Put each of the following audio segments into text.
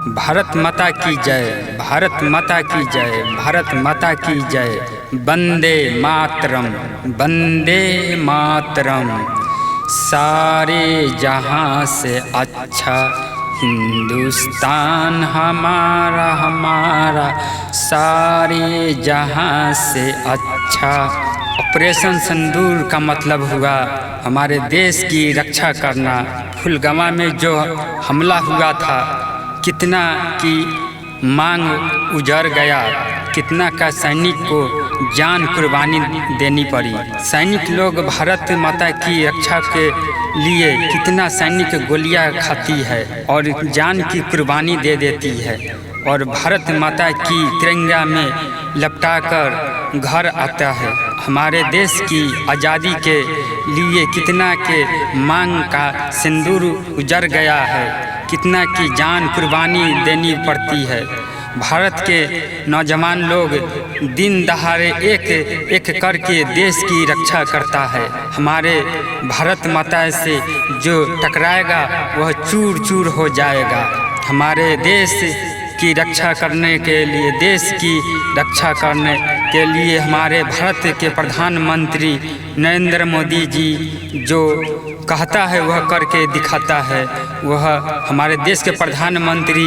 भारत माता की जय, भारत माता की जय, भारत माता की जय। वंदे मातरम, वंदे मातरम। सारे जहां से अच्छा हिंदुस्तान हमारा, हमारा सारे जहां से अच्छा। ऑपरेशन सिंदूर का मतलब हुआ हमारे देश की रक्षा करना। पुलवामा में जो हमला हुआ था, कितना की मांग उजड़ गया, कितना का सैनिक को जान कुर्बानी देनी पड़ी। सैनिक लोग भारत माता की रक्षा के लिए कितना सैनिक गोलियां खाती है और जान की कुर्बानी दे देती है, और भारत माता की तिरंगा में लपटाकर घर आता है। हमारे देश की आज़ादी के लिए कितना के मांग का सिंदूर उजड़ गया है, कितना की जान कुर्बानी देनी पड़ती है। भारत के नौजवान लोग दिन दहाड़े एक एक करके देश की रक्षा करता है। हमारे भारत माता से जो टकराएगा वह चूर चूर हो जाएगा। हमारे देश की रक्षा करने के लिए, देश की रक्षा करने के लिए हमारे भारत के प्रधानमंत्री नरेंद्र मोदी जी जो कहता है वह करके दिखाता है। वह हमारे देश के प्रधानमंत्री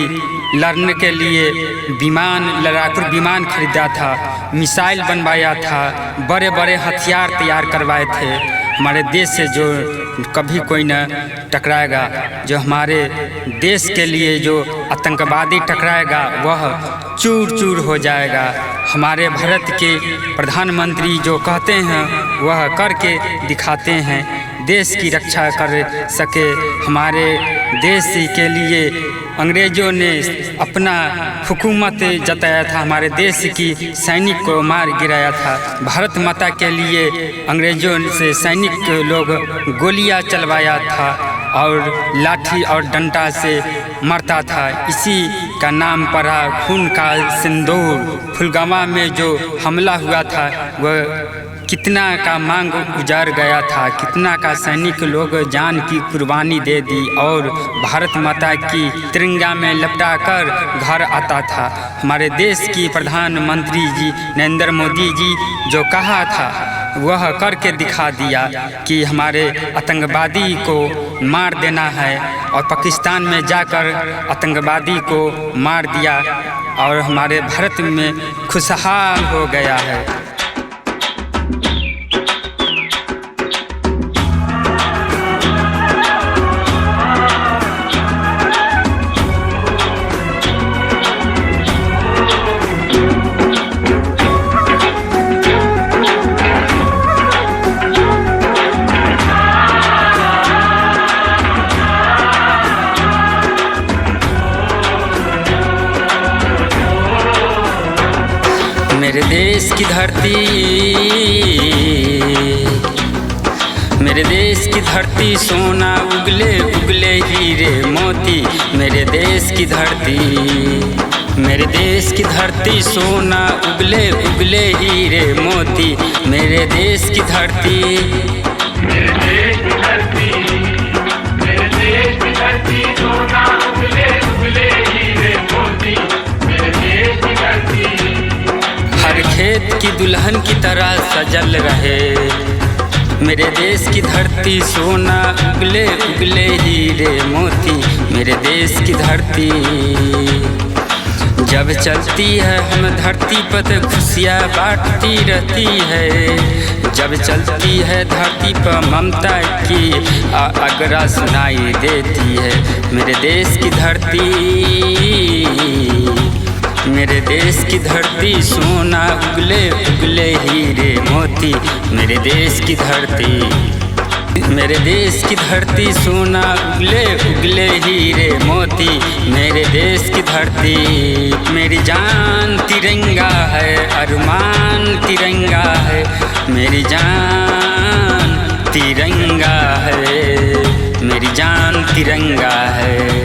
लड़ने के लिए विमान, लड़ाकू विमान खरीदा था, मिसाइल बनवाया था, बड़े बड़े हथियार तैयार करवाए थे। हमारे देश से जो कभी कोई न टकराएगा, जो हमारे देश के लिए जो आतंकवादी टकराएगा वह चूर चूर हो जाएगा। हमारे भारत के प्रधानमंत्री जो कहते हैं वह करके दिखाते हैं। देश की रक्षा कर सके, हमारे देश के लिए अंग्रेज़ों ने अपना हुकूमत जताया था, हमारे देश की सैनिक को मार गिराया था। भारत माता के लिए अंग्रेज़ों से सैनिक लोग गोलियां चलवाया था और लाठी और डंडा से मरता था। इसी का नाम पड़ा खून का सिंदूर। पुलवामा में जो हमला हुआ था वह कितना का मांग उजाड़ गया था, कितना का सैनिक लोग जान की कुर्बानी दे दी और भारत माता की तिरंगा में लपटाकर घर आता था। हमारे देश की प्रधानमंत्री जी नरेंद्र मोदी जी जो कहा था वह करके दिखा दिया कि हमारे आतंकवादी को मार देना है, और पाकिस्तान में जाकर आतंकवादी को मार दिया और हमारे भारत में खुशहाल हो गया है। मेरे देश की धरती, मेरे देश की धरती सोना उगले उगले हीरे मोती। मेरे देश की धरती, मेरे देश की धरती सोना उगले उगले हीरे मोती। मेरे देश की धरती, मेरे देश की धरती, मेरे देश की धरती सोना उगले उगले हीरे मोती। मेरे देश की धरती हर खेत की दुल्हन की तरह सजल रहे। मेरे देश की धरती सोना उगले उगले हीरे मोती। मेरे देश की धरती जब चलती है हम धरती पर खुशियाँ बांटती रहती है। जब चलती है धरती पर ममता की आगरा सुनाई देती है। मेरे देश की धरती, मेरे देश की धरती सोना उगले उगले हीरे मोती। मेरे देश की धरती, मेरे देश की धरती सोना उगले उगले हीरे मोती। मेरे देश की धरती, मेरी जान तिरंगा है, अरमान तिरंगा है। मेरी जान तिरंगा है, मेरी जान तिरंगा है।